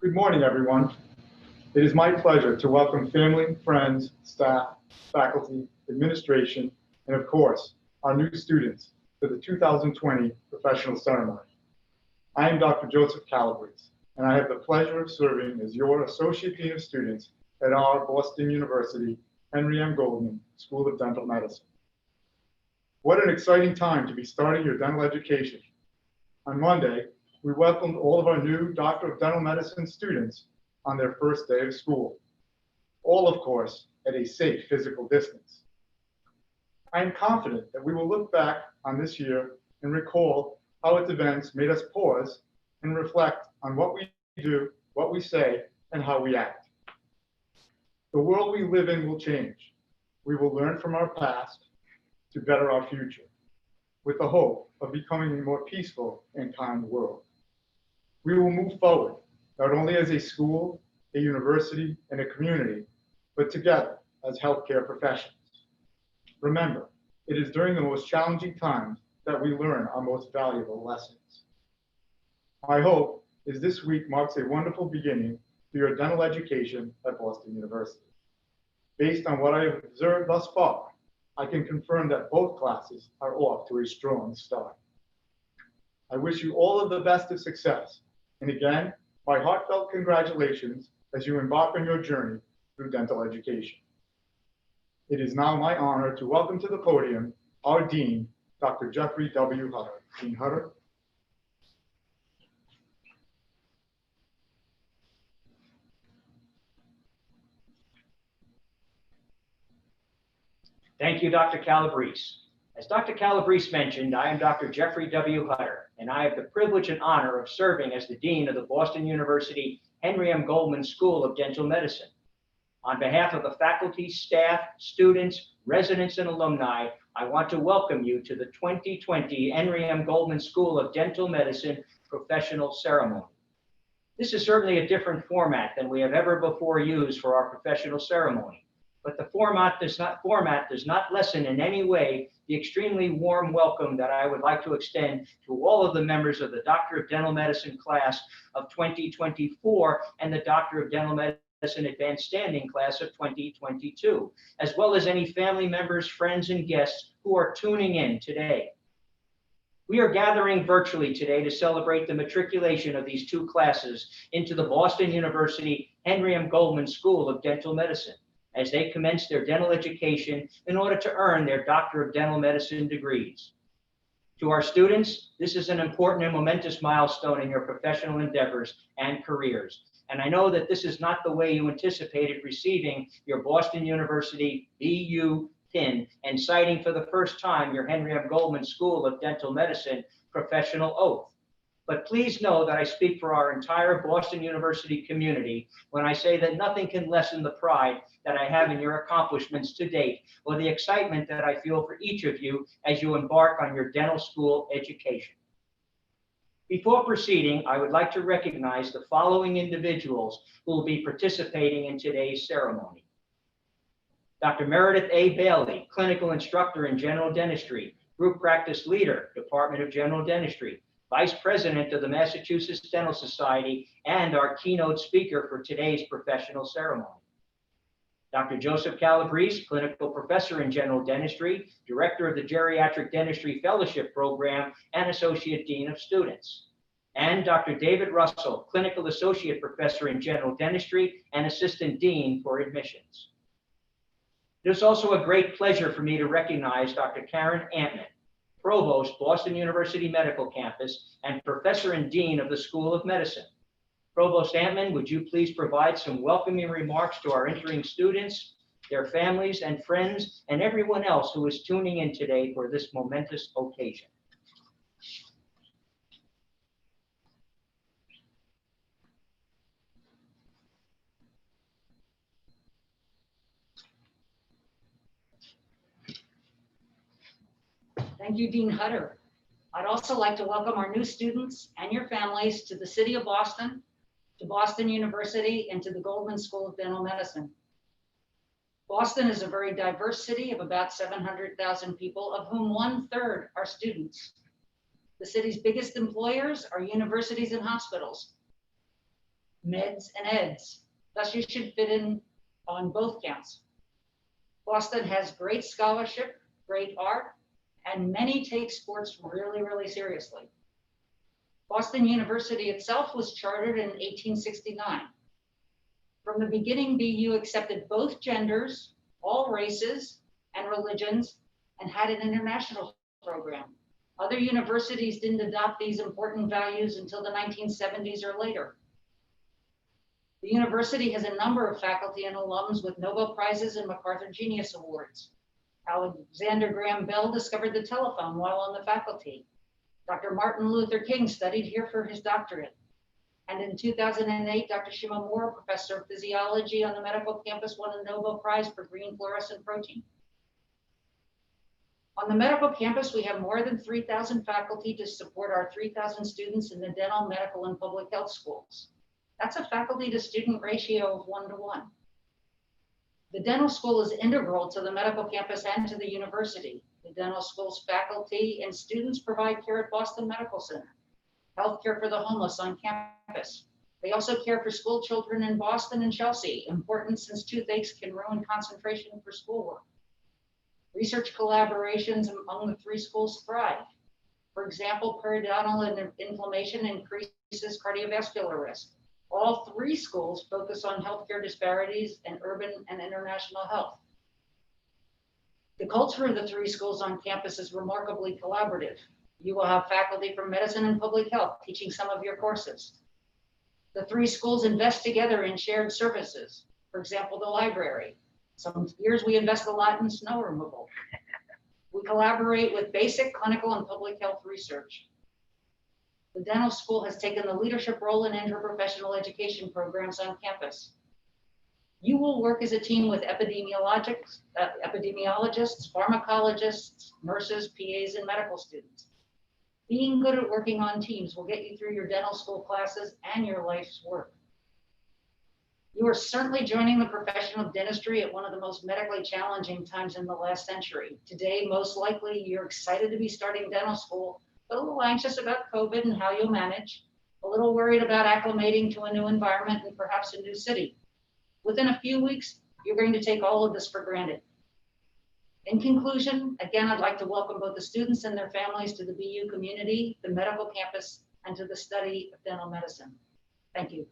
Good morning, everyone. It is my pleasure to welcome family, friends, staff, faculty, administration, and of course, our new students to the 2020 professional ceremony. I am Dr. Joseph Calabrese, and I have the pleasure of serving as your Associate Dean of Students at our Boston University Henry M. Goldman School of Dental Medicine. What an exciting time to be starting your dental education. On Monday, we welcomed all of our new Doctor of Dental Medicine students on their first day of school, all of course at a safe physical distance. I am confident that we will look back on this year and recall how its events made us pause and reflect on what we do, what we say, and how we act. The world we live in will change. We will learn from our past to better our future, with the hope of becoming a more peaceful and kind world. We will move forward, not only as a school, a university, and a community, but together as healthcare professionals. Remember, it is during the most challenging times that we learn our most valuable lessons. My hope is this week marks a wonderful beginning to your dental education at Boston University. Based on what I have observed thus far, I can confirm that both classes are off to a strong start. I wish you all of the best of success. And again, my heartfelt congratulations as you embark on your journey through dental education. It is now my honor to welcome to the podium our Dean, Dr. Jeffrey W. Hutter. Dean Hutter. Thank you, Dr. Calabrese. As Dr. Calabrese mentioned, I am Dr. Jeffrey W. Hutter, and I have the privilege and honor of serving as the Dean of the Boston University Henry M. Goldman School of Dental Medicine. On behalf of the faculty, staff, students, residents, and alumni, I want to welcome you to the 2020 Henry M. Goldman School of Dental Medicine professional ceremony. This is certainly a different format than we have ever before used for our professional ceremony. But the format does not lessen in any way the extremely warm welcome that I would like to extend to all of the members of the Doctor of Dental Medicine class of 2024 and the Doctor of Dental Medicine Advanced Standing class of 2022, as well as any family members, friends, and guests who are tuning in today. We are gathering virtually today to celebrate the matriculation of these two classes into the Boston University Henry M. Goldman School of Dental Medicine, as they commence their dental education in order to earn their Doctor of Dental Medicine degrees. To our students, this is an important and momentous milestone in your professional endeavors and careers. And I know that this is not the way you anticipated receiving your Boston University BU pin and citing for the first time your Henry M. Goldman School of Dental Medicine professional oath. But please know that I speak for our entire Boston University community when I say that nothing can lessen the pride that I have in your accomplishments to date, or the excitement that I feel for each of you as you embark on your dental school education. Before proceeding, I would like to recognize the following individuals who will be participating in today's ceremony. Dr. Meredith A. Bailey, Clinical Instructor in General Dentistry, Group Practice Leader, Department of General Dentistry, Vice President of the Massachusetts Dental Society, and our keynote speaker for today's professional ceremony. Dr. Joseph Calabrese, Clinical Professor in General Dentistry, Director of the Geriatric Dentistry Fellowship Program, and Associate Dean of Students. And Dr. David Russell, Clinical Associate Professor in General Dentistry and Assistant Dean for Admissions. It is also a great pleasure for me to recognize Dr. Karen Antman, Provost, Boston University Medical Campus, and Professor and Dean of the School of Medicine. Provost Antman, would you please provide some welcoming remarks to our entering students, their families and friends, and everyone else who is tuning in today for this momentous occasion? Thank you, Dean Hutter. I'd also like to welcome our new students and your families to the city of Boston, to Boston University, and to the Goldman School of Dental Medicine. Boston is a very diverse city of about 700,000 people, of whom 1/3 are students. The city's biggest employers are universities and hospitals. meds, and eds. Thus, you should fit in on both counts. Boston has great scholarship, great art, and many take sports really, really seriously. Boston University itself was chartered in 1869. From the beginning, BU accepted both genders, all races and religions, and had an international program. Other universities didn't adopt these important values until the 1970s or later. The university has a number of faculty and alums with Nobel Prizes and MacArthur Genius Awards. Alexander Graham Bell discovered the telephone while on the faculty. Dr. Martin Luther King studied here for his doctorate. And in 2008, Dr. Shimamura, professor of physiology on the medical campus, won a Nobel Prize for green fluorescent protein. On the medical campus, we have more than 3,000 faculty to support our 3,000 students in the dental, medical, and public health schools. That's a faculty to student ratio of 1:1. The dental school is integral to the medical campus and to the university. The dental school's faculty and students provide care at Boston Medical Center, healthcare for the homeless on campus. They also care for school children in Boston and Chelsea, important since toothaches can ruin concentration for schoolwork. Research collaborations among the three schools thrive. For example, periodontal inflammation increases cardiovascular risk. All three schools focus on healthcare disparities and urban and international health. The culture of the three schools on campus is remarkably collaborative. You will have faculty from medicine and public health teaching some of your courses. The three schools invest together in shared services. For example, the library. Some years we invest a lot in snow removal. We collaborate with basic clinical and public health research. The dental school has taken the leadership role in interprofessional education programs on campus. You will work as a team with epidemiologists, pharmacologists, nurses, PAs, and medical students. Being good at working on teams will get you through your dental school classes and your life's work. You are certainly joining the profession of dentistry at one of the most medically challenging times in the last century. Today, most likely, you're excited to be starting dental school, but a little anxious about COVID and how you'll manage, a little worried about acclimating to a new environment and perhaps a new city. Within a few weeks, you're going to take all of this for granted. In conclusion, again, I'd like to welcome both the students and their families to the BU community, the medical campus, and to the study of dental medicine. Thank you.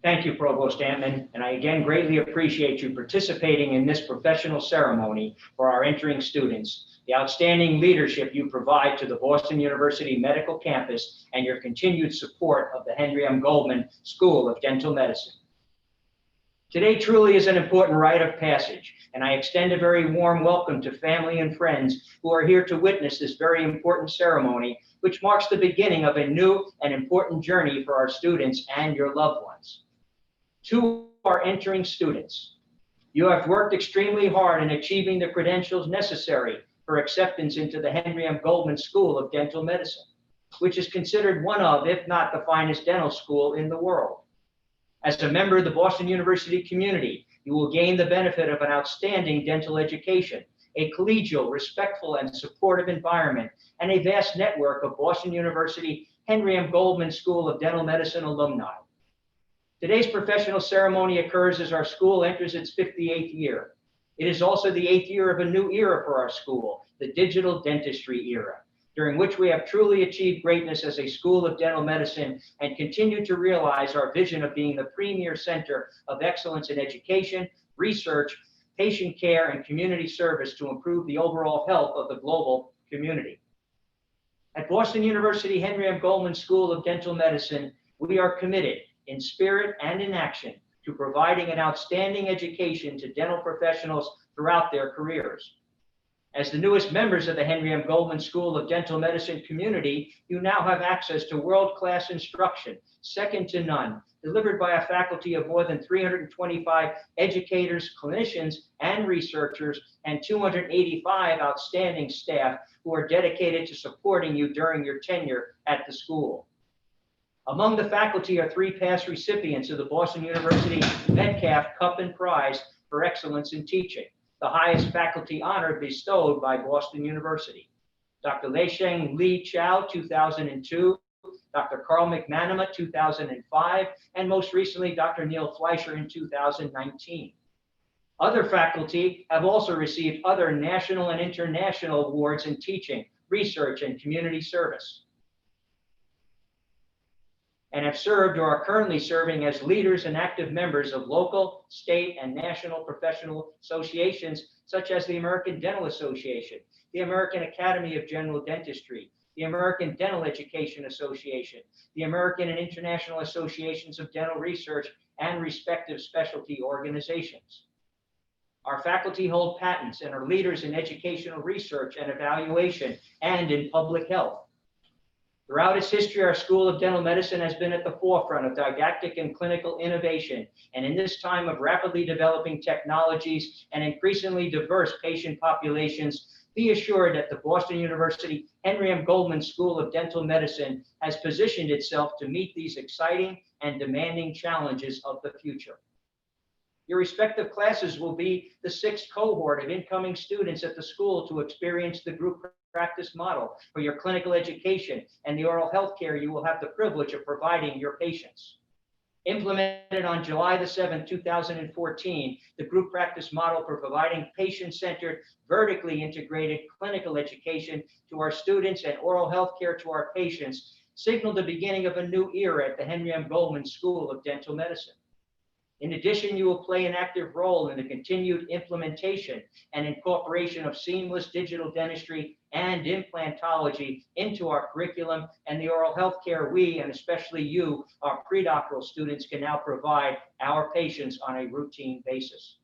Thank you, Provost Antman, and I again greatly appreciate you participating in this professional ceremony for our entering students, the outstanding leadership you provide to the Boston University Medical Campus, and your continued support of the Henry M. Goldman School of Dental Medicine. Today truly is an important rite of passage, and I extend a very warm welcome to family and friends who are here to witness this very important ceremony, which marks the beginning of a new and important journey for our students and your loved ones. To our entering students, you have worked extremely hard in achieving the credentials necessary for acceptance into the Henry M. Goldman School of Dental Medicine, which is considered one of, if not the finest dental school in the world. As a member of the Boston University community, you will gain the benefit of an outstanding dental education, a collegial, respectful, and supportive environment, and a vast network of Boston University Henry M. Goldman School of Dental Medicine alumni. Today's professional ceremony occurs as our school enters its 58th year. It is also the 8th year of a new era for our school, the digital dentistry era, during which we have truly achieved greatness as a school of dental medicine and continue to realize our vision of being the premier center of excellence in education, research, patient care, and community service to improve the overall health of the global community. At Boston University Henry M. Goldman School of Dental Medicine, we are committed in spirit and in action to providing an outstanding education to dental professionals throughout their careers. As the newest members of the Henry M. Goldman School of Dental Medicine community, you now have access to world-class instruction, second to none, delivered by a faculty of more than 325 educators, clinicians, and researchers, and 285 outstanding staff who are dedicated to supporting you during your tenure at the school. Among the faculty are 3 past recipients of the Boston University Metcalf Cup and Prize for Excellence in Teaching, the highest faculty honor bestowed by Boston University. Dr. Lei-Sheng Li Chow, 2002, Dr. Carl McManama, 2005, and most recently, Dr. Neil Fleischer in 2019. Other faculty have also received other national and international awards in teaching, research, and community service, and have served or are currently serving as leaders and active members of local, state, and national professional associations such as the American Dental Association, the American Academy of General Dentistry, the American Dental Education Association, the American and International Associations of Dental Research, and respective specialty organizations. Our faculty hold patents and are leaders in educational research and evaluation and in public health. Throughout its history, our School of Dental Medicine has been at the forefront of didactic and clinical innovation. And in this time of rapidly developing technologies and increasingly diverse patient populations, be assured that the Boston University Henry M. Goldman School of Dental Medicine has positioned itself to meet these exciting and demanding challenges of the future. Your respective classes will be the 6th cohort of incoming students at the school to experience the group practice model for your clinical education and the oral health care you will have the privilege of providing your patients. Implemented on July the 7th, 2014, the group practice model for providing patient-centered, vertically integrated clinical education to our students and oral health care to our patients signaled the beginning of a new era at the Henry M. Goldman School of Dental Medicine. In addition, you will play an active role in the continued implementation and incorporation of seamless digital dentistry and implantology into our curriculum and the oral health care we, and especially you, our predoctoral students, can now provide our patients on a routine basis.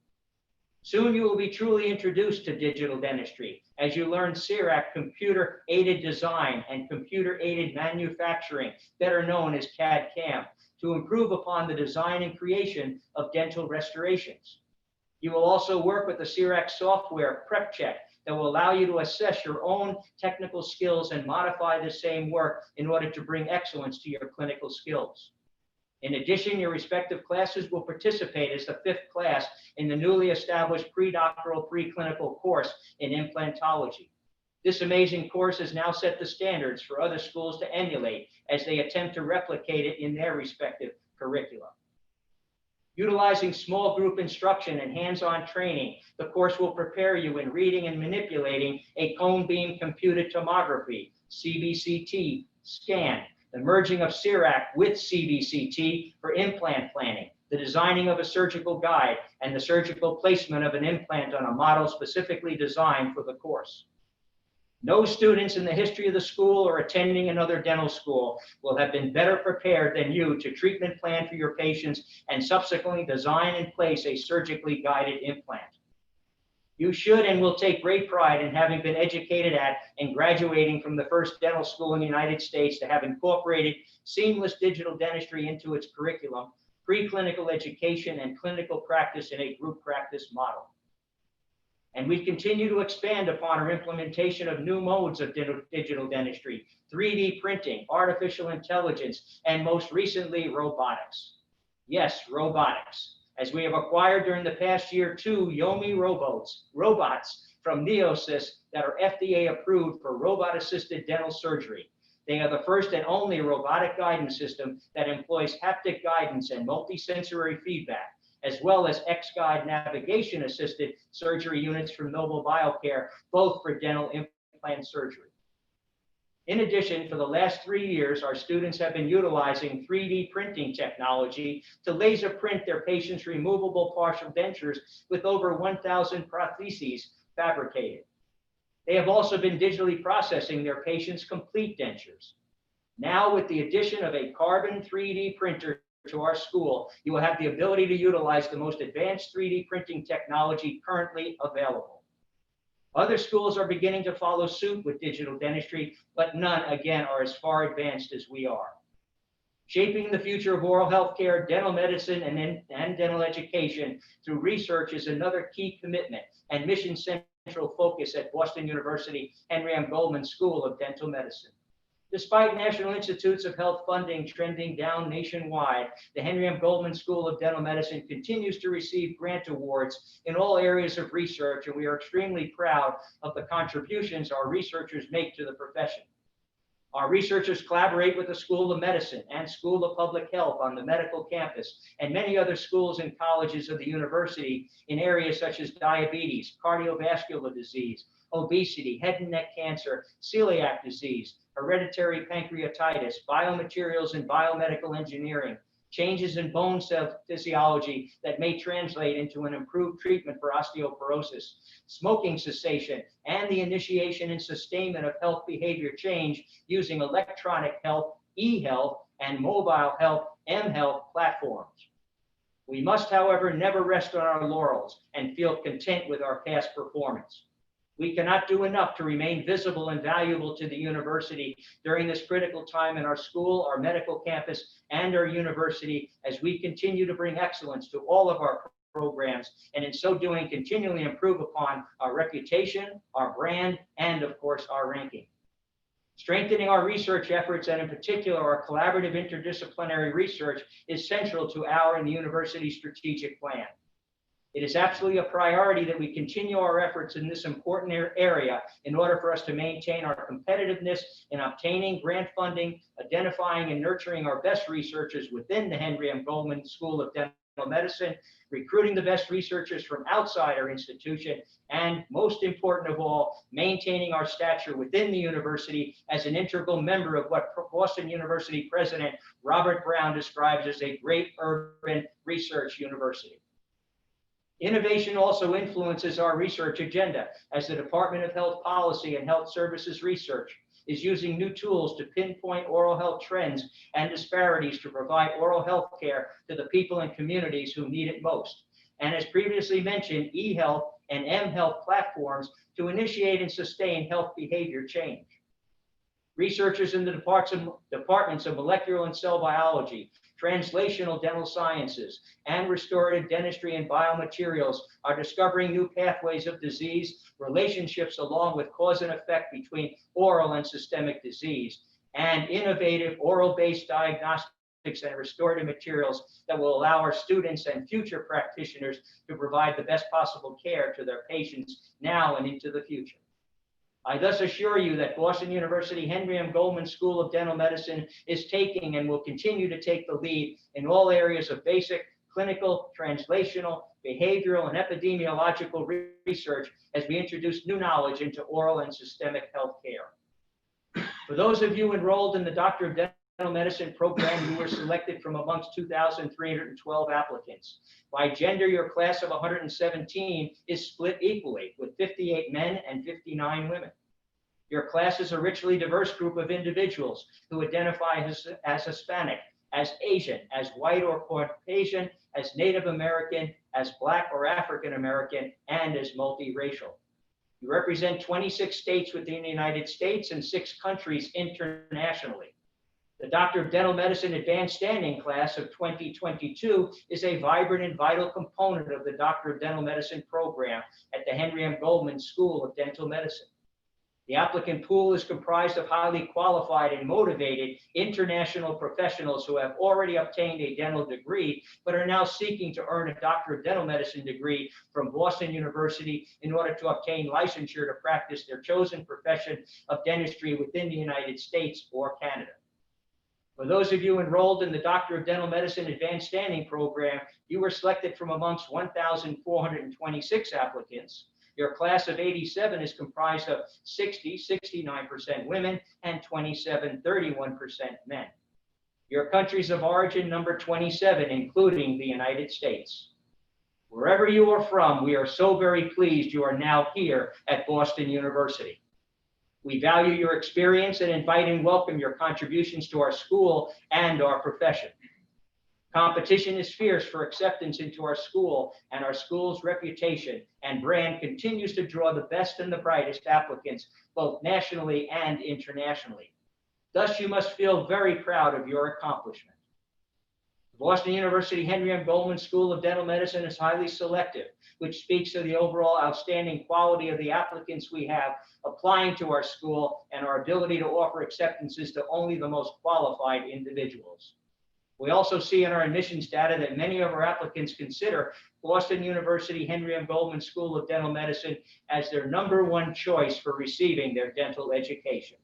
Soon you will be truly introduced to digital dentistry as you learn CIRAC computer-aided design and computer-aided manufacturing, better known as CAD/CAM, to improve upon the design and creation of dental restorations. You will also work with the CIRAC software Prep Check that will allow you to assess your own technical skills and modify the same work in order to bring excellence to your clinical skills. In addition, your respective classes will participate as the 5th class in the newly established predoctoral preclinical course in implantology. This amazing course has now set the standards for other schools to emulate as they attempt to replicate it in their respective curricula. Utilizing small group instruction and hands-on training, the course will prepare you in reading and manipulating a cone beam computed tomography, CBCT, scan, the merging of CIRAC with CBCT for implant planning, the designing of a surgical guide, and the surgical placement of an implant on a model specifically designed for the course. No students in the history of the school or attending another dental school will have been better prepared than you to treatment plan for your patients and subsequently design and place a surgically guided implant. You should and will take great pride in having been educated at and graduating from the first dental school in the United States to have incorporated seamless digital dentistry into its curriculum, preclinical education, and clinical practice in a group practice model. And we continue to expand upon our implementation of new modes of digital dentistry, 3D printing, artificial intelligence, and most recently, robotics. Yes, robotics, as we have acquired during the past year 2 Yomi robots from Neosys that are FDA approved for robot-assisted dental surgery. They are the first and only robotic guidance system that employs haptic guidance and multisensory feedback, as well as X-Guide navigation-assisted surgery units from Noble Biocare, both for dental implant surgery. In addition, for the last 3 years, our students have been utilizing 3D printing technology to laser print their patients' removable partial dentures with over 1,000 prostheses fabricated. They have also been digitally processing their patients' complete dentures. Now, with the addition of a carbon 3D printer to our school, you will have the ability to utilize the most advanced 3D printing technology currently available. Other schools are beginning to follow suit with digital dentistry, but none, again, are as far advanced as we are. Shaping the future of oral health care, dental medicine, and dental education through research is another key commitment and mission central focus at Boston University Henry M. Goldman School of Dental Medicine. Despite National Institutes of Health funding trending down nationwide, the Henry M. Goldman School of Dental Medicine continues to receive grant awards in all areas of research, and we are extremely proud of the contributions our researchers make to the profession. Our researchers collaborate with the School of Medicine and School of Public Health on the medical campus and many other schools and colleges of the university in areas such as diabetes, cardiovascular disease, obesity, head and neck cancer, celiac disease, hereditary pancreatitis, biomaterials and biomedical engineering, changes in bone cell physiology that may translate into an improved treatment for osteoporosis, smoking cessation, and the initiation and sustainment of health behavior change using electronic health, e-health, and mobile health, m-health platforms. We must, however, never rest on our laurels and feel content with our past performance. We cannot do enough to remain visible and valuable to the university during this critical time in our school, our medical campus, and our university as we continue to bring excellence to all of our programs, and in so doing, continually improve upon our reputation, our brand, and of course, our ranking. Strengthening our research efforts, and in particular, our collaborative interdisciplinary research, is central to our and the university's strategic plan. It is absolutely a priority that we continue our efforts in this important area in order for us to maintain our competitiveness in obtaining grant funding, identifying and nurturing our best researchers within the Henry M. Goldman School of Dental Medicine, recruiting the best researchers from outside our institution, and most important of all, maintaining our stature within the university as an integral member of what Boston University President Robert Brown describes as a great urban research university. Innovation also influences our research agenda as the Department of Health Policy and Health Services Research is using new tools to pinpoint oral health trends and disparities to provide oral health care to the people and communities who need it most. And as previously mentioned, e-health and m-health platforms to initiate and sustain health behavior change. Researchers in the departments of molecular and cell biology, translational dental sciences, and restorative dentistry and biomaterials are discovering new pathways of disease, relationships along with cause and effect between oral and systemic disease, and innovative oral-based diagnostics and restorative materials that will allow our students and future practitioners to provide the best possible care to their patients now and into the future. I thus assure you that Boston University Henry M. Goldman School of Dental Medicine is taking and will continue to take the lead in all areas of basic, clinical, translational, behavioral, and epidemiological research as we introduce new knowledge into oral and systemic health care. For those of you enrolled in the Doctor of Dental Medicine program, you were selected from amongst 2,312 applicants. By gender, your class of 117 is split equally, with 58 men and 59 women. Your class is a richly diverse group of individuals who identify as Hispanic, as Asian, as white or Caucasian, as Native American, as Black or African American, and as multiracial. You represent 26 states within the United States and 6 countries internationally. The Doctor of Dental Medicine Advanced Standing class of 2022 is a vibrant and vital component of the Doctor of Dental Medicine program at the Henry M. Goldman School of Dental Medicine. The applicant pool is comprised of highly qualified and motivated international professionals who have already obtained a dental degree, but are now seeking to earn a Doctor of Dental Medicine degree from Boston University in order to obtain licensure to practice their chosen profession of dentistry within the United States or Canada. For those of you enrolled in the Doctor of Dental Medicine Advanced Standing program, you were selected from amongst 1,426 applicants. Your class of 87 is comprised of 69% women, and 31% men. Your countries of origin number 27, including the United States. Wherever you are from, we are so very pleased you are now here at Boston University. We value your experience and invite and welcome your contributions to our school and our profession. Competition is fierce for acceptance into our school, and our school's reputation and brand continues to draw the best and the brightest applicants, both nationally and internationally. Thus, you must feel very proud of your accomplishment. Boston University Henry M. Goldman School of Dental Medicine is highly selective, which speaks to the overall outstanding quality of the applicants we have applying to our school and our ability to offer acceptances to only the most qualified individuals. We also see in our admissions data that many of our applicants consider Boston University Henry M. Goldman School of Dental Medicine as their #1 choice for receiving their dental education.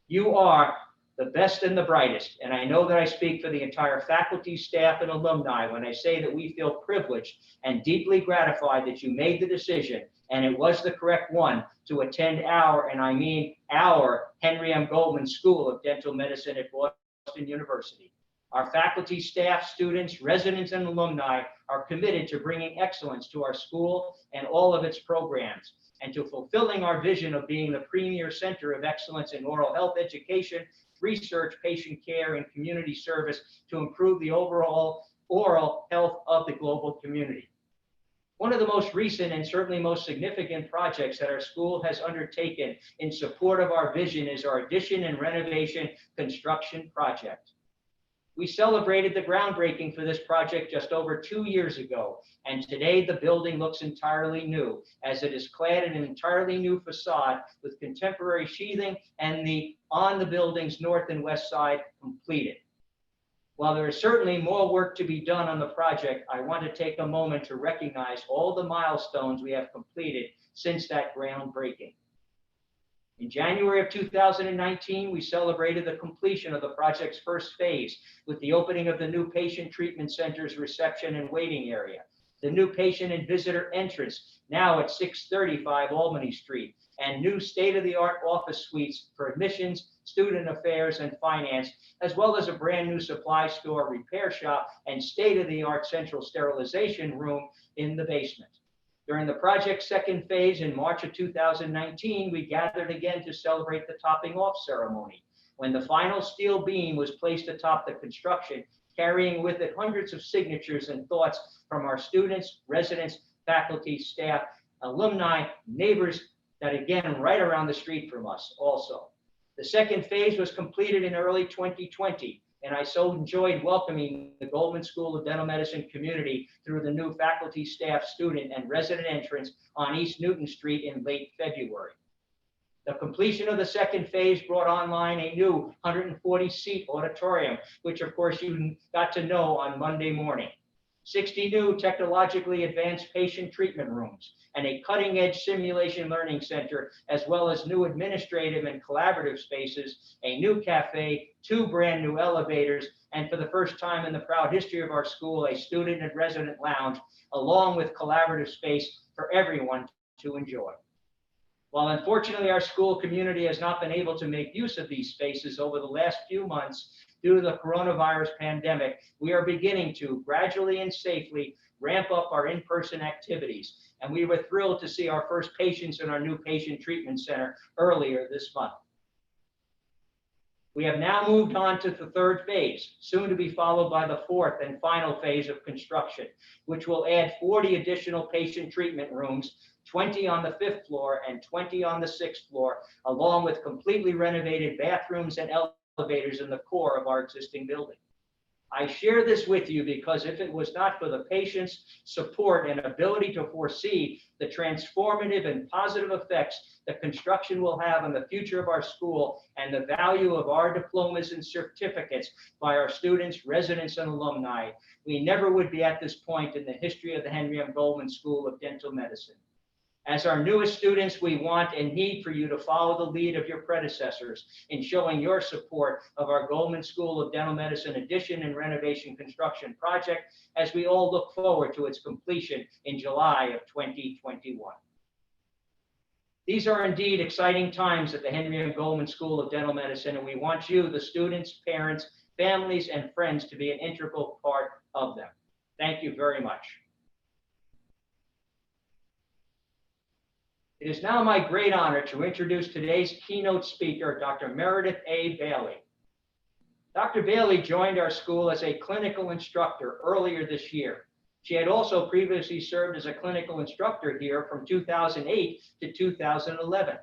You are the best and the brightest, and I know that I speak for the entire faculty, staff, and alumni when I say that we feel privileged and deeply gratified that you made the decision, and it was the correct one, to attend our, and I mean our, Henry M. Goldman School of Dental Medicine at Boston University. Our faculty, staff, students, residents, and alumni are committed to bringing excellence to our school and all of its programs, and to fulfilling our vision of being the premier center of excellence in oral health education, research, patient care, and community service to improve the overall oral health of the global community. One of the most recent and certainly most significant projects that our school has undertaken in support of our vision is our addition and renovation construction project. We celebrated the groundbreaking for this project just over 2 years ago, and today the building looks entirely new, as it is clad in an entirely new facade with contemporary sheathing and on the building's north and west side completed. While there is certainly more work to be done on the project, I want to take a moment to recognize all the milestones we have completed since that groundbreaking. In January of 2019, we celebrated the completion of the project's first phase with the opening of the new patient treatment center's reception and waiting area, the new patient and visitor entrance, now at 635 Albany Street, and new state-of-the-art office suites for admissions, student affairs, and finance, as well as a brand new supply store, repair shop, and state-of-the-art central sterilization room in the basement. During the project's second phase in March of 2019, we gathered again to celebrate the topping off ceremony, when the final steel beam was placed atop the construction, carrying with it hundreds of signatures and thoughts from our students, residents, faculty, staff, alumni, neighbors, that again, right around the street from us also. The second phase was completed in early 2020, and I so enjoyed welcoming the Goldman School of Dental Medicine community through the new faculty, staff, student, and resident entrance on East Newton Street in late February. The completion of the second phase brought online a new 140-seat auditorium, which of course you got to know on Monday morning, 60 new technologically advanced patient treatment rooms, and a cutting-edge simulation learning center, as well as new administrative and collaborative spaces, a new cafe, 2 brand new elevators, and for the first time in the proud history of our school, a student and resident lounge, along with collaborative space for everyone to enjoy. While unfortunately our school community has not been able to make use of these spaces over the last few months due to the coronavirus pandemic, we are beginning to gradually and safely ramp up our in-person activities, and we were thrilled to see our first patients in our new patient treatment center earlier this month. We have now moved on to the third phase, soon to be followed by the fourth and final phase of construction, which will add 40 additional patient treatment rooms, 20 on the 5th floor and 20 on the 6th floor, along with completely renovated bathrooms and elevators in the core of our existing building. I share this with you because if it was not for the patients' support and ability to foresee the transformative and positive effects that construction will have on the future of our school and the value of our diplomas and certificates by our students, residents, and alumni, we never would be at this point in the history of the Henry M. Goldman School of Dental Medicine. As our newest students, we want and need for you to follow the lead of your predecessors in showing your support of our Goldman School of Dental Medicine addition and renovation construction project as we all look forward to its completion in July of 2021. These are indeed exciting times at the Henry M. Goldman School of Dental Medicine, and we want you, the students, parents, families, and friends to be an integral part of them. Thank you very much. It is now my great honor to introduce today's keynote speaker, Dr. Meredith A. Bailey. Dr. Bailey joined our school as a clinical instructor earlier this year. She had also previously served as a clinical instructor here from 2008 to 2011.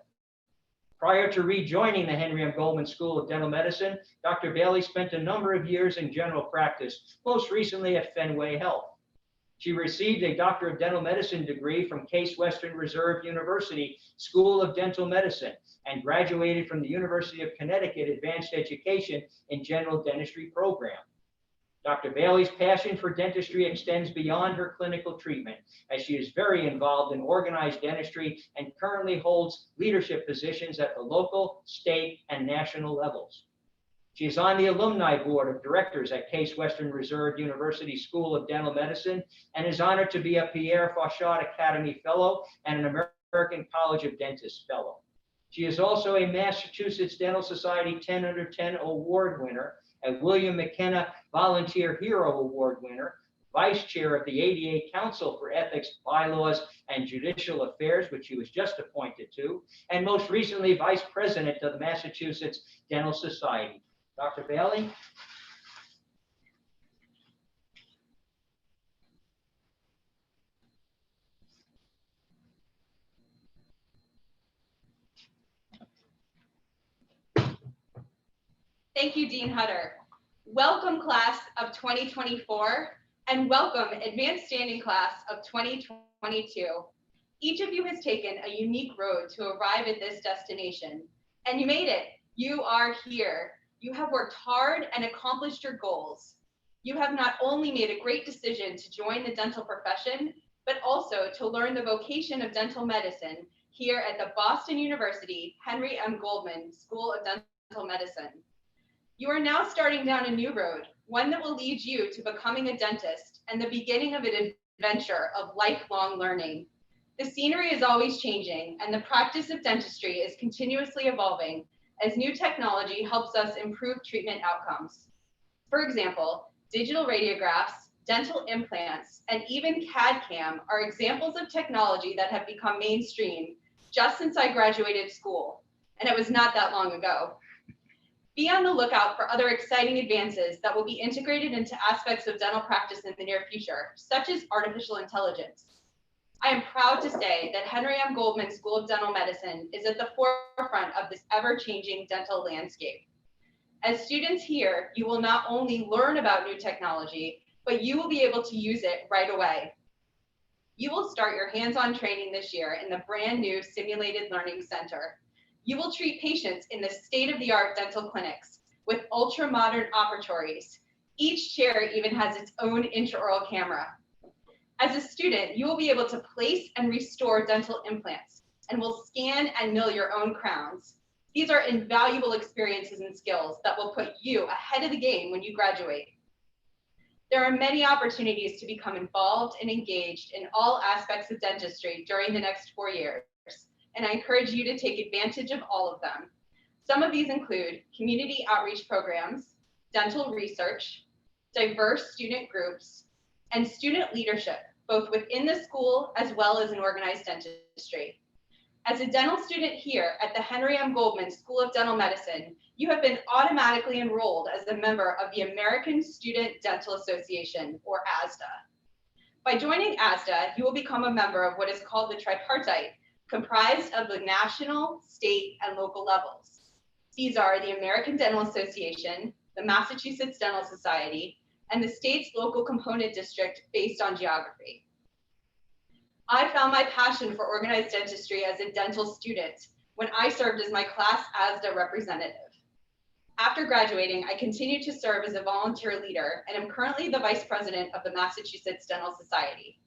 Prior to rejoining the Henry M. Goldman School of Dental Medicine, Dr. Bailey spent a number of years in general practice, most recently at Fenway Health. She received a Doctor of Dental Medicine degree from Case Western Reserve University School of Dental Medicine and graduated from the University of Connecticut Advanced Education in General Dentistry program. Dr. Bailey's passion for dentistry extends beyond her clinical treatment, as she is very involved in organized dentistry and currently holds leadership positions at the local, state, and national levels. She is on the alumni board of directors at Case Western Reserve University School of Dental Medicine and is honored to be a Pierre Fauchard Academy Fellow and an American College of Dentists Fellow. She is also a Massachusetts Dental Society 10 Under 10 Award winner, a William McKenna Volunteer Hero Award winner, Vice Chair of the ADA Council for Ethics, Bylaws, and Judicial Affairs, which she was just appointed to, and most recently, Vice President of the Massachusetts Dental Society. Dr. Bailey? Thank you, Dean Hutter. Welcome, class of 2024, and welcome, advanced standing class of 2022. Each of you has taken a unique road to arrive at this destination, and you made it. You are here. You have worked hard and accomplished your goals. You have not only made a great decision to join the dental profession, but also to learn the vocation of dental medicine here at the Boston University Henry M. Goldman School of Dental Medicine. You are now starting down a new road, one that will lead you to becoming a dentist and the beginning of an adventure of lifelong learning. The scenery is always changing, and the practice of dentistry is continuously evolving as new technology helps us improve treatment outcomes. For example, digital radiographs, dental implants, and even CAD/CAM are examples of technology that have become mainstream just since I graduated school, and it was not that long ago. Be on the lookout for other exciting advances that will be integrated into aspects of dental practice in the near future, such as artificial intelligence. I am proud to say that Henry M. Goldman School of Dental Medicine is at the forefront of this ever-changing dental landscape. As students here, you will not only learn about new technology, but you will be able to use it right away. You will start your hands-on training this year in the brand new Simulated Learning Center. You will treat patients in the state-of-the-art dental clinics with ultra-modern operatories. Each chair even has its own intraoral camera. As a student, you will be able to place and restore dental implants and will scan and mill your own crowns. These are invaluable experiences and skills that will put you ahead of the game when you graduate. There are many opportunities to become involved and engaged in all aspects of dentistry during the next 4 years, and I encourage you to take advantage of all of them. Some of these include community outreach programs, dental research, diverse student groups, and student leadership, both within the school as well as in organized dentistry. As a dental student here at the Henry M. Goldman School of Dental Medicine, you have been automatically enrolled as a member of the American Student Dental Association, or ASDA. By joining ASDA, you will become a member of what is called the tripartite, comprised of the national, state, and local levels. These are the American Dental Association, the Massachusetts Dental Society, and the state's local component district based on geography. I found my passion for organized dentistry as a dental student when I served as my class ASDA representative. After graduating, I continued to serve as a volunteer leader and am currently the vice president of the Massachusetts Dental Society.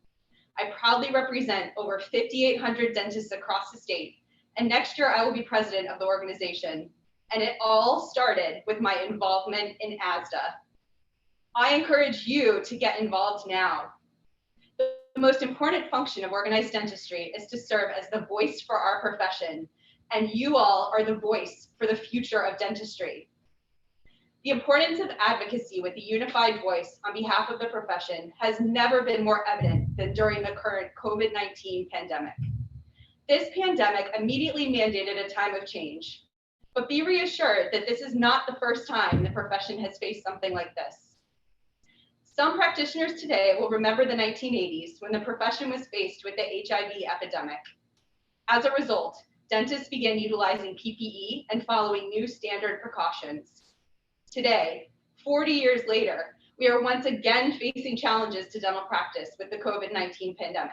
I proudly represent over 5,800 dentists across the state, and next year I will be president of the organization. And it all started with my involvement in ASDA. I encourage you to get involved now. The most important function of organized dentistry is to serve as the voice for our profession, and you all are the voice for the future of dentistry. The importance of advocacy with a unified voice on behalf of the profession has never been more evident than during the current COVID-19 pandemic. This pandemic immediately mandated a time of change, but be reassured that this is not the first time the profession has faced something like this. Some practitioners today will remember the 1980s when the profession was faced with the HIV epidemic. As a result, dentists began utilizing PPE and following new standard precautions. Today, 40 years later, we are once again facing challenges to dental practice with the COVID-19 pandemic.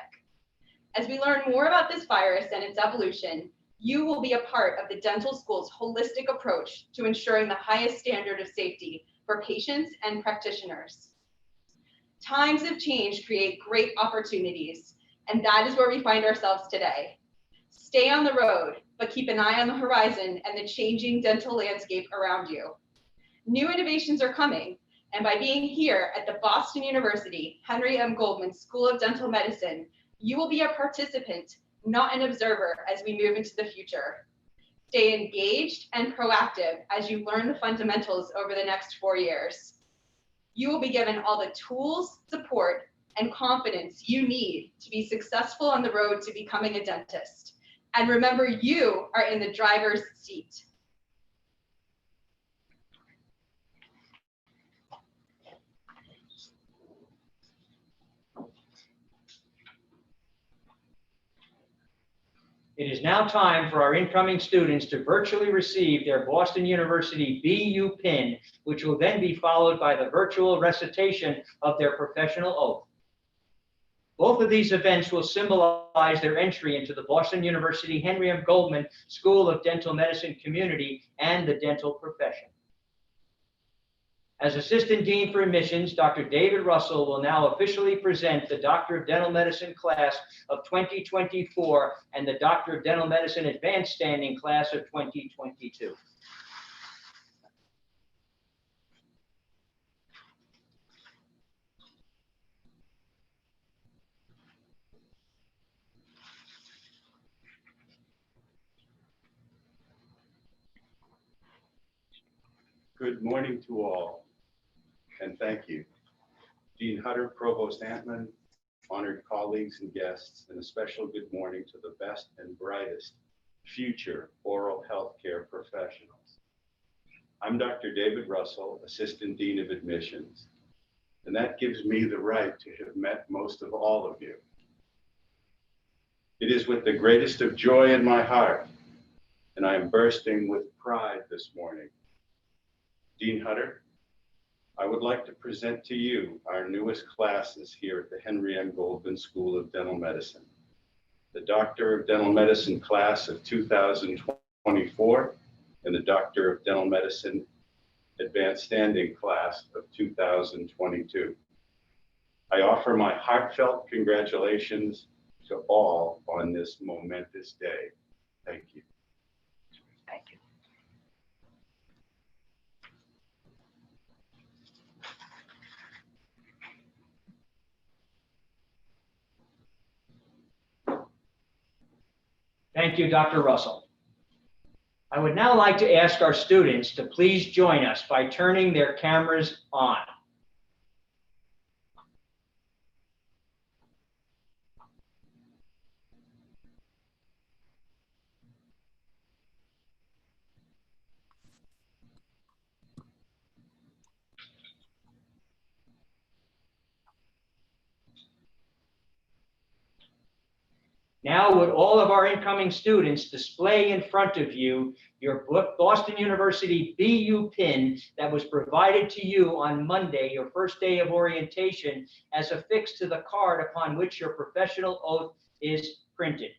As we learn more about this virus and its evolution, you will be a part of the dental school's holistic approach to ensuring the highest standard of safety for patients and practitioners. Times of change create great opportunities, and that is where we find ourselves today. Stay on the road, but keep an eye on the horizon and the changing dental landscape around you. New innovations are coming, and by being here at the Boston University Henry M. Goldman School of Dental Medicine, you will be a participant, not an observer, as we move into the future. Stay engaged and proactive as you learn the fundamentals over the next 4 years. You will be given all the tools, support, and confidence you need to be successful on the road to becoming a dentist. And remember, you are in the driver's seat. It is now time for our incoming students to virtually receive their Boston University BU pin, which will then be followed by the virtual recitation of their professional oath. Both of these events will symbolize their entry into the Boston University Henry M. Goldman School of Dental Medicine community and the dental profession. As Assistant Dean for Admissions, Dr. David Russell will now officially present the Doctor of Dental Medicine class of 2024 and the Doctor of Dental Medicine Advanced Standing class of 2022. Good morning to all, and thank you. Dean Hutter, Provost Antman, honored colleagues and guests, and a special good morning to the best and brightest future oral healthcare professionals. I'm Dr. David Russell, Assistant Dean of Admissions, and that gives me the right to have met most of all of you. It is with the greatest of joy in my heart, and I am bursting with pride this morning. Dean Hutter, I would like to present to you our newest classes here at the Henry M. Goldman School of Dental Medicine, the Doctor of Dental Medicine class of 2024 and the Doctor of Dental Medicine Advanced Standing class of 2022. I offer my heartfelt congratulations to all on this momentous day. Thank you. Thank you. Thank you, Dr. Russell. I would now like to ask our students to please join us by turning their cameras on. Now, would all of our incoming students display in front of you your Boston University BU pin that was provided to you on Monday, your first day of orientation, as affixed to the card upon which your professional oath is printed.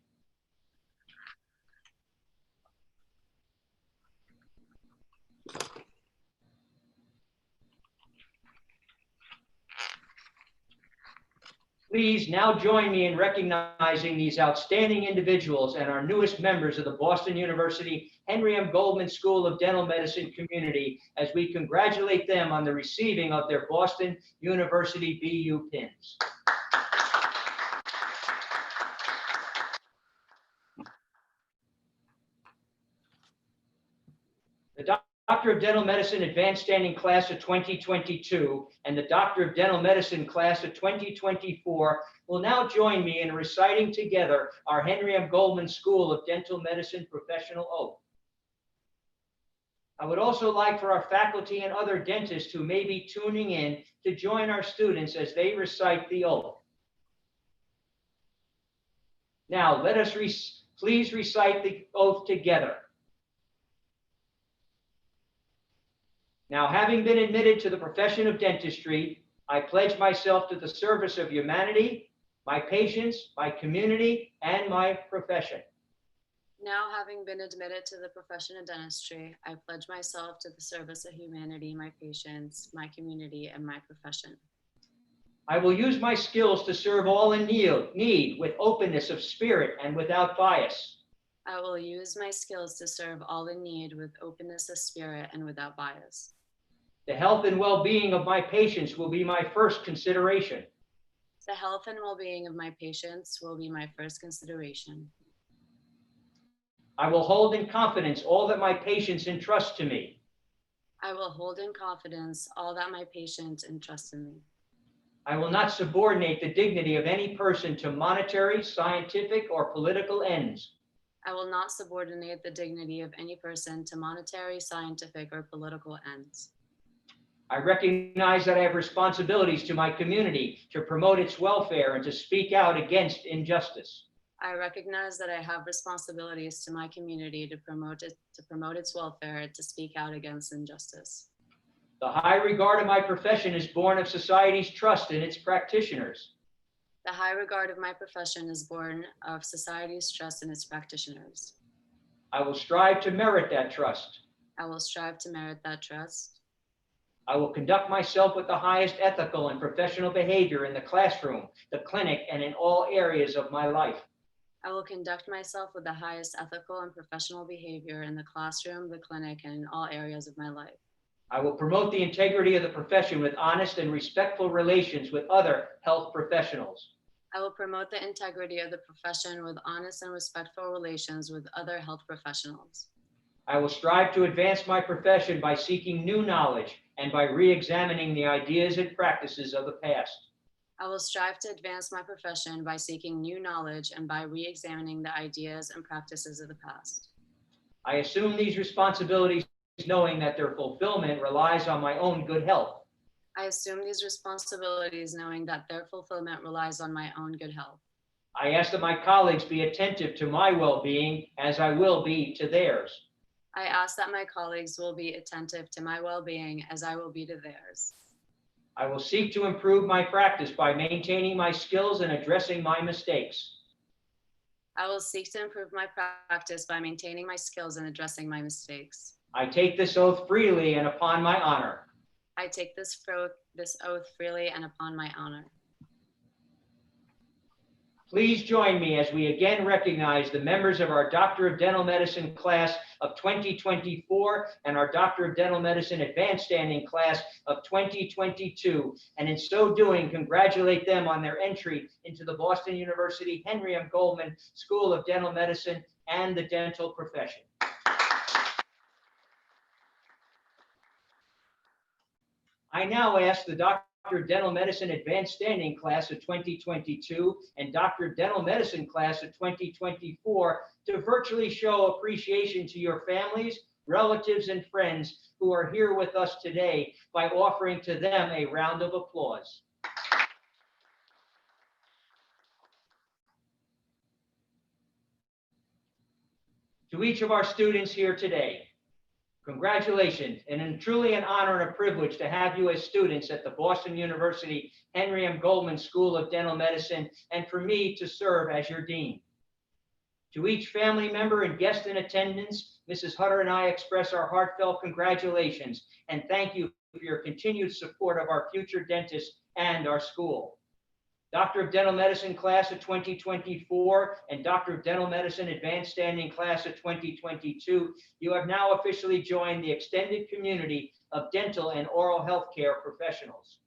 Please now join me in recognizing these outstanding individuals and our newest members of the Boston University Henry M. Goldman School of Dental Medicine community as we congratulate them on the receiving of their Boston University BU pins. The Doctor of Dental Medicine Advanced Standing class of 2022 and the Doctor of Dental Medicine class of 2024 will now join me in reciting together our Henry M. Goldman School of Dental Medicine professional oath. I would also like for our faculty and other dentists who may be tuning in to join our students as they recite the oath. Now, let us Please recite the oath together. Now, having been admitted to the profession of dentistry, I pledge myself to the service of humanity, my patients, my community, and my profession. Now, having been admitted to the profession of dentistry, I pledge myself to the service of humanity, my patients, my community, and my profession. I will use my skills to serve all in need with openness of spirit and without bias. I will use my skills to serve all in need with openness of spirit and without bias. The health and well-being of my patients will be my first consideration. The health and well-being of my patients will be my first consideration. I will hold in confidence all that my patients entrust to me. I will hold in confidence all that my patients entrust in me. I will not subordinate the dignity of any person to monetary, scientific, or political ends. I will not subordinate the dignity of any person to monetary, scientific, or political ends. I recognize that I have responsibilities to my community to promote its welfare and to speak out against injustice. I recognize that I have responsibilities to my community to promote its welfare and to speak out against injustice. The high regard of my profession is born of society's trust in its practitioners. The high regard of my profession is born of society's trust in its practitioners. I will strive to merit that trust. I will strive to merit that trust. I will conduct myself with the highest ethical and professional behavior in the classroom, the clinic, and in all areas of my life. I will conduct myself with the highest ethical and professional behavior in the classroom, the clinic, and in all areas of my life. I will promote the integrity of the profession with honest and respectful relations with other health professionals. I will promote the integrity of the profession with honest and respectful relations with other health professionals. I will strive to advance my profession by seeking new knowledge and by re-examining the ideas and practices of the past. I will strive to advance my profession by seeking new knowledge and by re-examining the ideas and practices of the past. I assume these responsibilities knowing that their fulfillment relies on my own good health. I assume these responsibilities knowing that their fulfillment relies on my own good health. I ask that my colleagues be attentive to my well-being as I will be to theirs. I ask that my colleagues will be attentive to my well-being as I will be to theirs. I will seek to improve my practice by maintaining my skills and addressing my mistakes. I will seek to improve my practice by maintaining my skills and addressing my mistakes. I take this oath freely and upon my honor. I take this oath freely and upon my honor. Please join me as we again recognize the members of our Doctor of Dental Medicine class of 2024 and our Doctor of Dental Medicine Advanced Standing class of 2022. And in so doing, congratulate them on their entry into the Boston University Henry M. Goldman School of Dental Medicine and the dental profession. I now ask the Doctor of Dental Medicine Advanced Standing class of 2022 and Doctor of Dental Medicine class of 2024 to virtually show appreciation to your families, relatives, and friends who are here with us today by offering to them a round of applause. To each of our students here today, congratulations, and truly an honor and a privilege to have you as students at the Boston University Henry M. Goldman School of Dental Medicine, and for me to serve as your dean. To each family member and guest in attendance, Mrs. Hutter and I express our heartfelt congratulations and thank you for your continued support of our future dentists and our school. Doctor of Dental Medicine class of 2024 and Doctor of Dental Medicine Advanced Standing class of 2022, you have now officially joined the extended community of dental and oral health care professionals.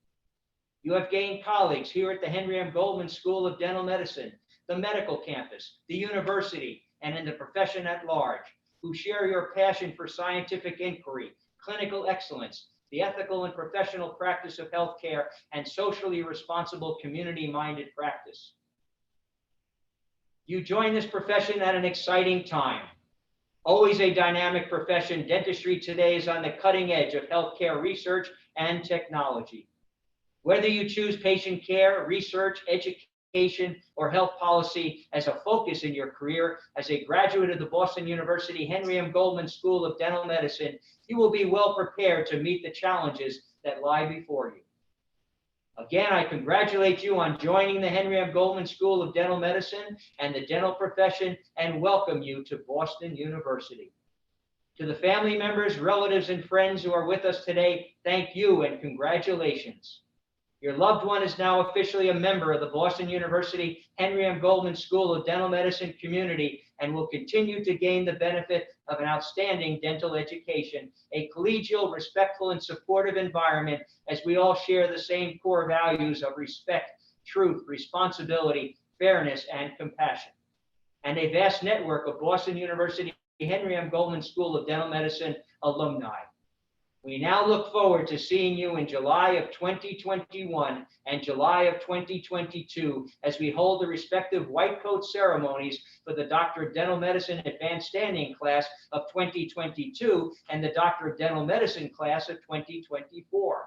You have gained colleagues here at the Henry M. Goldman School of Dental Medicine, the medical campus, the university, and in the profession at large, who share your passion for scientific inquiry, clinical excellence, the ethical and professional practice of healthcare, and socially responsible community-minded practice. You join this profession at an exciting time. Always a dynamic profession, dentistry today is on the cutting edge of healthcare research and technology. Whether you choose patient care, research, education, education or health policy as a focus in your career. As a graduate of the Boston University Henry M. Goldman School of Dental Medicine, you will be well prepared to meet the challenges that lie before you. Again, I congratulate you on joining the Henry M. Goldman School of Dental Medicine and the dental profession, and welcome you to Boston University. To the family members, relatives, and friends who are with us today, thank you and congratulations. Your loved one is now officially a member of the Boston University Henry M. Goldman School of Dental Medicine community and will continue to gain the benefit of an outstanding dental education, a collegial, respectful, and supportive environment as we all share the same core values of respect, truth, responsibility, fairness, and compassion. And a vast network of Boston University Henry M. Goldman School of Dental Medicine alumni. We now look forward to seeing you in July of 2021 and July of 2022 as we hold the respective white coat ceremonies for the Doctor of Dental Medicine Advanced Standing class of 2022 and the Doctor of Dental Medicine class of 2024.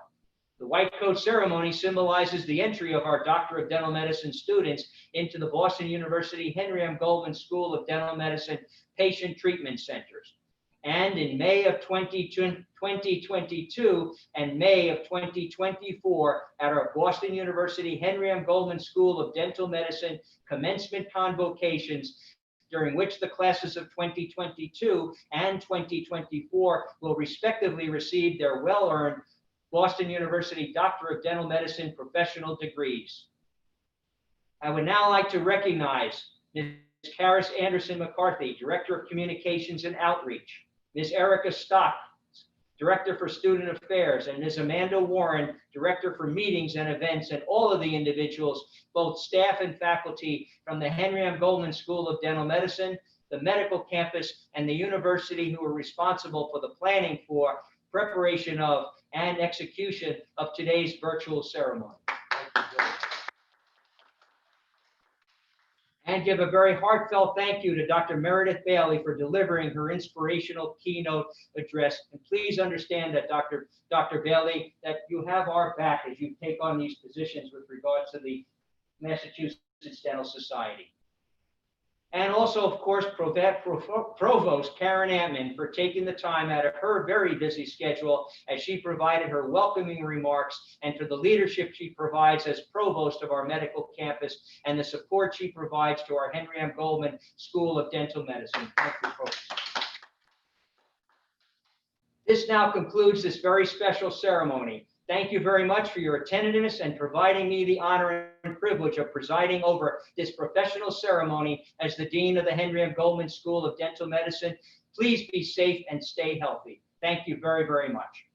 The white coat ceremony symbolizes the entry of our Doctor of Dental Medicine students into the Boston University Henry M. Goldman School of Dental Medicine patient treatment centers. And in May of 2022 and May of 2024 at our Boston University Henry M. Goldman School of Dental Medicine commencement convocations, during which the classes of 2022 and 2024 will respectively receive their well-earned Boston University Doctor of Dental Medicine professional degrees. I would now like to recognize Ms. Karis Anderson McCarthy, Director of Communications and Outreach, Ms. Erica Stock, Director for Student Affairs, and Ms. Amanda Warren, Director for Meetings and Events, and all of the individuals, both staff and faculty from the Henry M. Goldman School of Dental Medicine, the medical campus, and the university who are responsible for the planning for, preparation of, and execution of today's virtual ceremony. And give a very heartfelt thank you to Dr. Meredith Bailey for delivering her inspirational keynote address. And please understand that, Dr. Bailey, that you have our back as you take on these positions with regards to the Massachusetts Dental Society. And also, of course, Provost Karen Antman for taking the time out of her very busy schedule as she provided her welcoming remarks, and for the leadership she provides as provost of our medical campus and the support she provides to our Henry M. Goldman School of Dental Medicine. Thank you, folks. This now concludes this very special ceremony. Thank you very much for your attentiveness and providing me the honor and privilege of presiding over this professional ceremony as the Dean of the Henry M. Goldman School of Dental Medicine. Please be safe and stay healthy. Thank you very, very much.